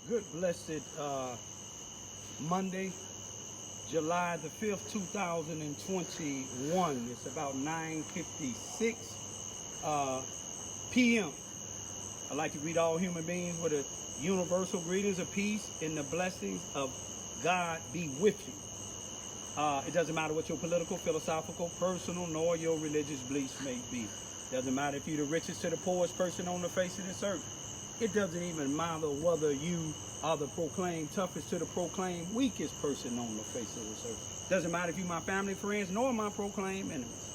Good blessed Monday, July the 5th, 2021. It's about 9:56 p.m. I'd like to greet all human beings with a universal greetings of peace and the blessings of God be with you. It doesn't matter what your political, philosophical, personal, nor your religious beliefs may be. Doesn't matter if you're the richest to the poorest person on the face of this earth. It doesn't even matter whether you are the proclaimed toughest to the proclaimed weakest person on the face of this earth. Doesn't matter if you're my family, friends, nor my proclaimed enemies.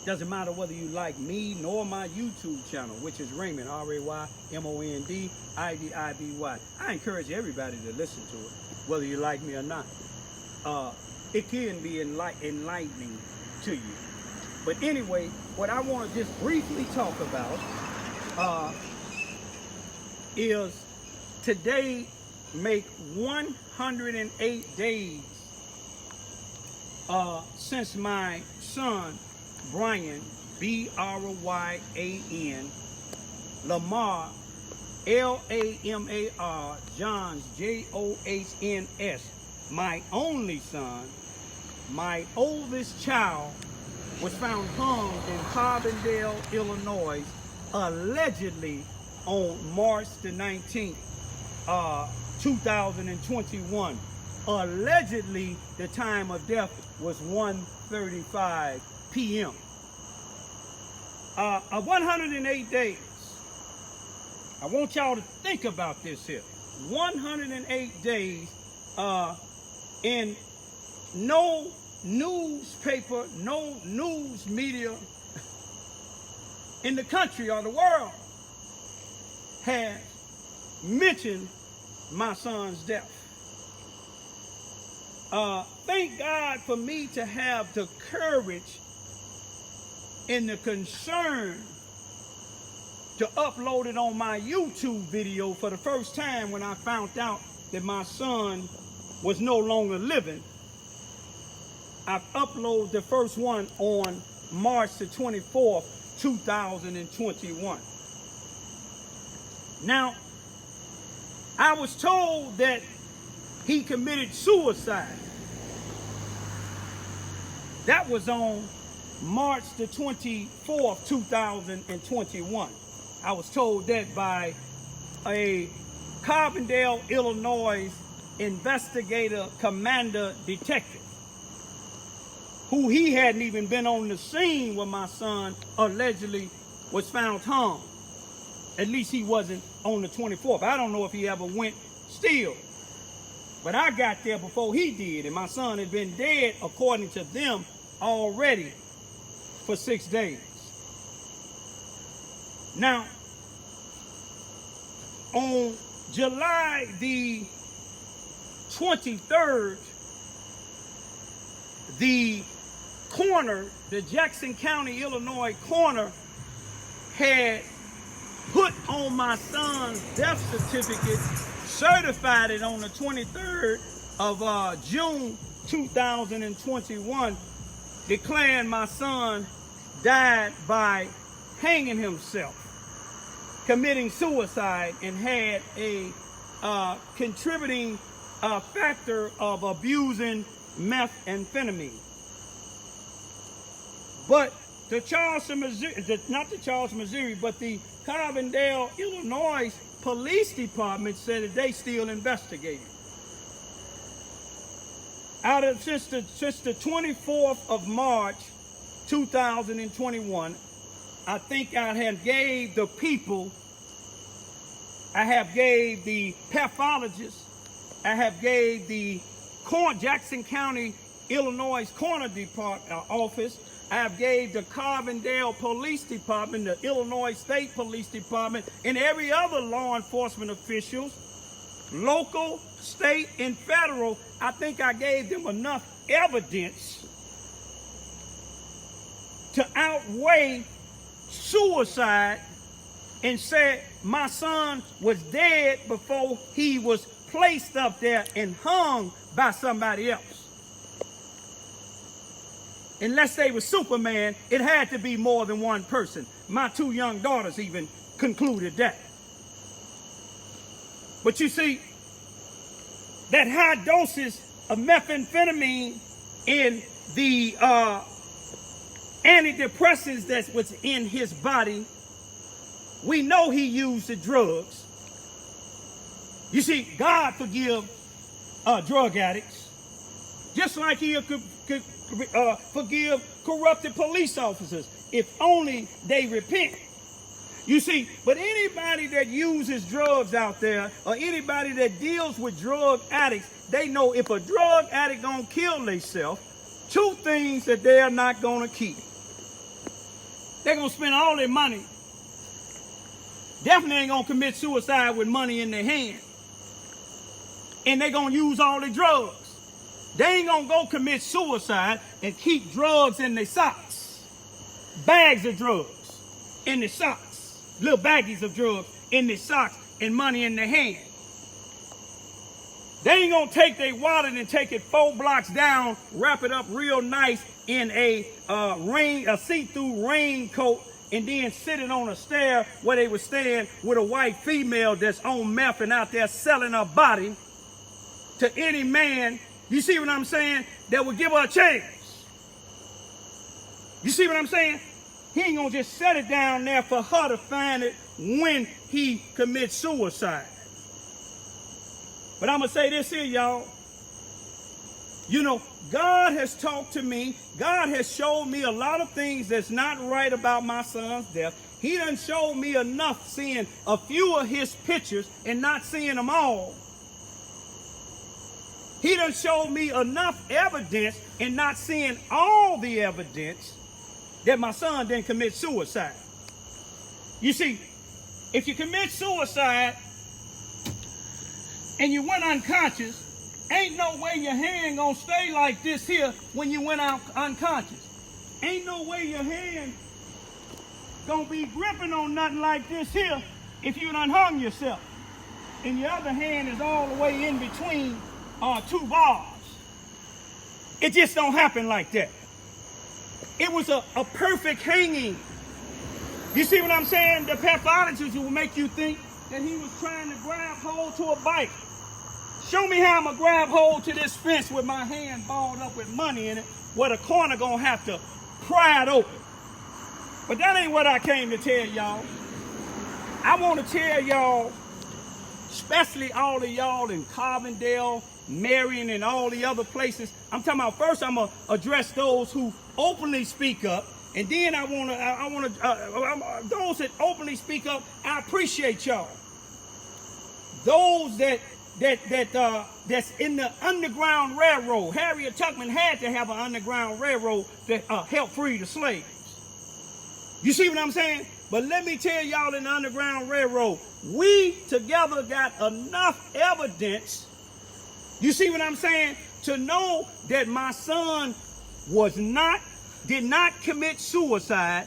Doesn't matter whether you like me nor my YouTube channel, which is Raymond, R-A-Y-M-O-N-D, I-V-I-B-Y. I encourage everybody to listen to it, whether you like me or not. It can be enlightening to you. But anyway, what I want to just briefly talk about is today make 108 days since my son Bryan, B-R-Y-A-N, Lamar, L-A-M-A-R, Johns, J-O-H-N-S, my only son, my oldest child, was found hung in Carbondale, Illinois, allegedly on March the 19th, 2021. Allegedly, the time of death was 1:35 p.m. 108 days. I want y'all to think about this here. 108 days in no newspaper, no news media in the country or the world has mentioned my son's death. Thank God for me to have the courage and the concern to upload it on my YouTube video for the first time when I found out that my son was no longer living. I've uploaded the first one on March the 24th, 2021. Now, I was told that he committed suicide. That was on March the 24th, 2021. I was told that by a Carbondale, Illinois investigator, commander, detective, who he hadn't even been on the scene when my son allegedly was found hung. At least he wasn't on the 24th. I don't know if he ever went still. But I got there before he did, and my son had been dead, according to them, already for 6 days. Now, on July the 23rd, the coroner, the Jackson County, Illinois coroner, had put on my son's death certificate, certified it on the 23rd of June 2021, declaring my son died by hanging himself, committing suicide, and had a contributing factor of abusing methamphetamine. But the Charleston, Missouri, not the Charleston, Missouri, but the Carbondale, Illinois Police Department said that they still investigating. Since the 24th of March, 2021, I think I have gave the people, I have gave the pathologists, I have gave the Jackson County, Illinois Coroner Department office, I have gave the Carbondale Police Department, the Illinois State Police Department, and every other law enforcement officials, local, state, and federal. I think I gave them enough evidence to outweigh suicide and said my son was dead before he was placed up there and hung by somebody else. Unless they were Superman, it had to be more than one person. My two young daughters even concluded that. But you see, that high doses of methamphetamine in the antidepressants that's what's in his body, we know he used the drugs. You see, God forgive drug addicts, just like he'll forgive corrupted police officers if only they repent. You see, but anybody that uses drugs out there, or anybody that deals with drug addicts, they know if a drug addict gonna kill themselves, two things that they are not gonna keep. They're gonna spend all their money. Definitely ain't gonna commit suicide with money in their hand. And they're gonna use all their drugs. They ain't gonna go commit suicide and keep drugs in their socks. Bags of drugs in their socks. Little baggies of drugs in their socks and money in their hand. They ain't gonna take their wallet and take it 4 blocks down, wrap it up real nice in a see-through raincoat, and then sit it on a stair where they were staying with a white female that's on meth and out there selling her body to any man, you see what I'm saying, that would give her a chance. You see what I'm saying? He ain't gonna just set it down there for her to find it when he commits suicide. But I'm gonna say this here, y'all. You know, God has talked to me. God has showed me a lot of things that's not right about my son's death. He done showed me enough seeing a few of his pictures and not seeing them all. He done showed me enough evidence and not seeing all the evidence that my son didn't commit suicide. You see, if you commit suicide and you went unconscious, ain't no way your hand gonna stay like this here when you went out unconscious. Ain't no way your hand gonna be gripping on nothing like this here if you done hung yourself. And your other hand is all the way in between 2 bars. It just don't happen like that. It was a perfect hanging. You see what I'm saying? The pathologist will make you think that he was trying to grab hold to a bike. Show me how I'm going to grab hold to this fence with my hand balled up with money in it, where the corner going to have to pry it open. But that ain't what I came to tell y'all. I want to tell y'all, especially all of y'all in Carbondale, Marion, and all the other places. I'm talking about first I'm going to address those who openly speak up. And then those that openly speak up, I appreciate y'all. Those that's in the Underground Railroad. Harriet Tubman had to have an Underground Railroad that helped free the slaves. You see what I'm saying? But let me tell y'all, in the Underground Railroad, we together got enough evidence, you see what I'm saying, to know that my son did not commit suicide,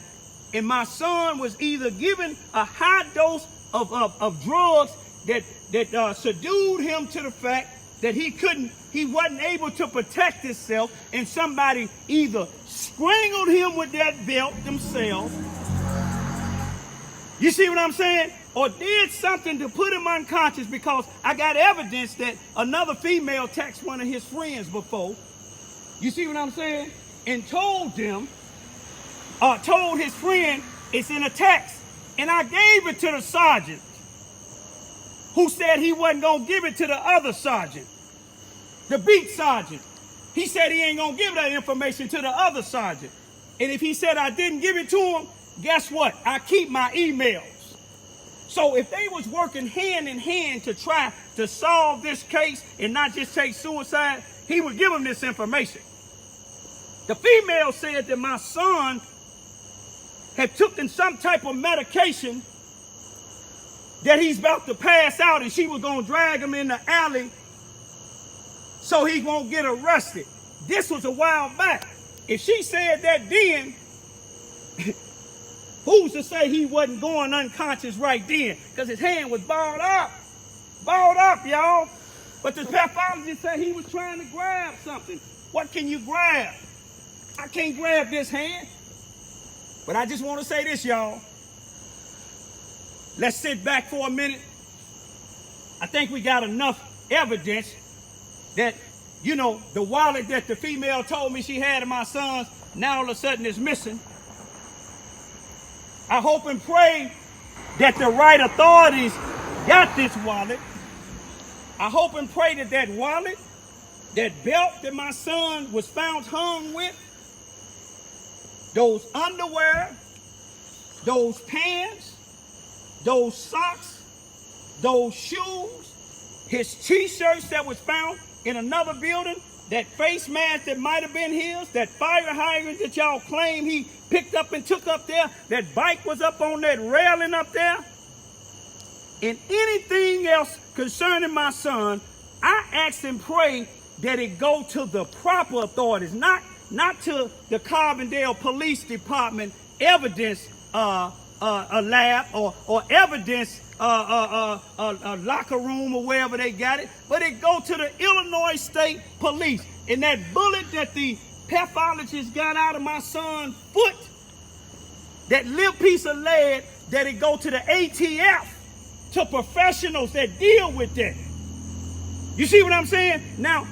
and my son was either given a high dose of drugs that subdued him to the fact that he wasn't able to protect himself, and somebody either strangled him with that belt themselves, you see what I'm saying, or did something to put him unconscious, because I got evidence that another female texted one of his friends before, you see what I'm saying, and told his friend it's in a text, and I gave it to the sergeant, who said he wasn't going to give it to the other sergeant, the beat sergeant. He said he ain't going to give that information to the other sergeant. And if he said I didn't give it to him, guess what? I keep my emails. So if they was working hand in hand to try to solve this case and not just take suicide, he would give them this information. The female said that my son had taken some type of medication, that he's about to pass out, and she was going to drag him in the alley so he won't get arrested. This was a while back. If she said that then, who's to say he wasn't going unconscious right then? Because his hand was balled up, y'all. But the pathologist said he was trying to grab something. What can you grab? I can't grab this hand. But I just want to say this, y'all. Let's sit back for a minute. I think we got enough evidence that, you know, the wallet that the female told me she had in my son's now all of a sudden is missing. I hope and pray that the right authorities got this wallet. I hope and pray that that wallet, that belt that my son was found hung with, those underwear, those pants, those socks, those shoes, his t-shirts that was found in another building, that face mask that might have been his, that fire hydrant that y'all claim he picked up and took up there, that bike was up on that railing up there, and anything else concerning my son, I ask and pray that it go to the proper authorities, not to the Carbondale Police Department evidence a lab or evidence a locker room or wherever they got it, but it go to the Illinois State Police. And that bullet that the pathologist got out of my son's foot, that little piece of lead, that it go to the ATF, to professionals that deal with that. You see what I'm saying? Now,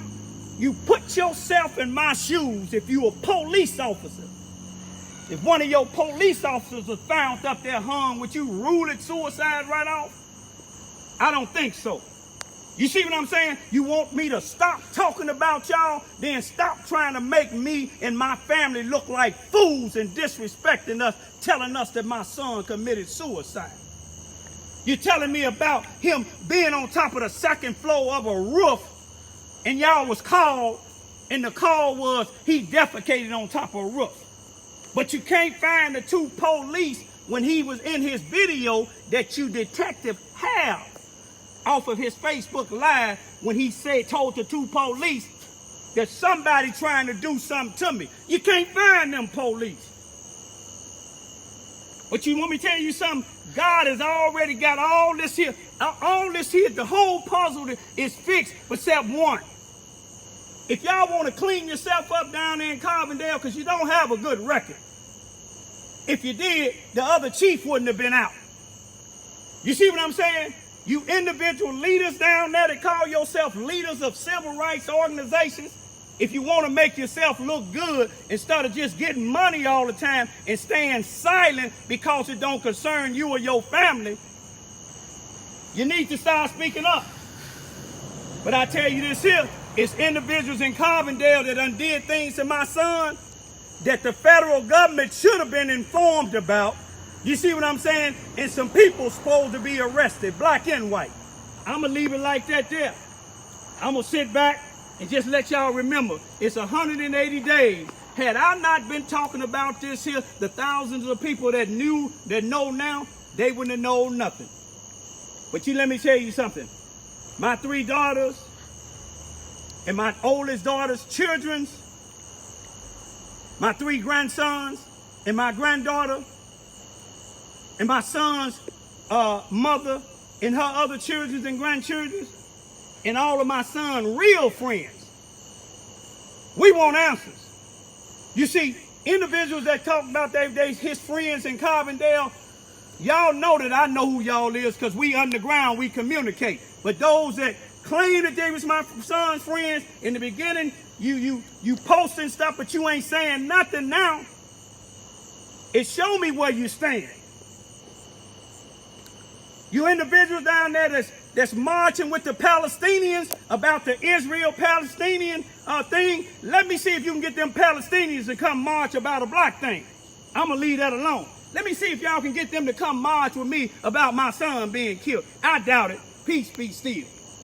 you put yourself in my shoes if you a police officer. If one of your police officers was found up there hung, would you rule it suicide right off? I don't think so. You see what I'm saying? You want me to stop talking about y'all, then stop trying to make me and my family look like fools and disrespecting us, telling us that my son committed suicide. You're telling me about him being on top of the second floor of a roof, and y'all was called, and the call was he defecated on top of a roof. But you can't find the two police when he was in his video that you detective have off of his Facebook Live when he told the two police that somebody trying to do something to me. You can't find them police. But you want me to tell you something? God has already got all this here. The whole puzzle is fixed except one. If y'all want to clean yourself up down there in Carbondale because you don't have a good record. If you did, the other chief wouldn't have been out. You see what I'm saying? You individual leaders down there that call yourself leaders of civil rights organizations, if you want to make yourself look good instead of just getting money all the time and staying silent because it don't concern you or your family, you need to start speaking up. But I tell you this here, it's individuals in Carbondale that undid things to my son that the federal government should have been informed about. You see what I'm saying? And some people supposed to be arrested, black and white. I'm going to leave it like that there. I'm going to sit back and just let y'all remember, it's 180 days. Had I not been talking about this here, the thousands of people that know now, they wouldn't have known nothing. But let me tell you something. My 3 daughters and my oldest daughter's children's, my 3 grandsons and my granddaughter and my son's mother and her other children and grandchildren and all of my son's real friends. We want answers. You see, individuals that talk about his friends in Carbondale, y'all know that I know who y'all is because we underground, we communicate. But those that claim that they was my son's friends in the beginning, you posting stuff, but you ain't saying nothing now. It show me where you stand. You individuals down there that's marching with the Palestinians about the Israel-Palestinian thing, let me see if you can get them Palestinians to come march about a black thing. I'm going to leave that alone. Let me see if y'all can get them to come march with me about my son being killed. I doubt it. Peace be still.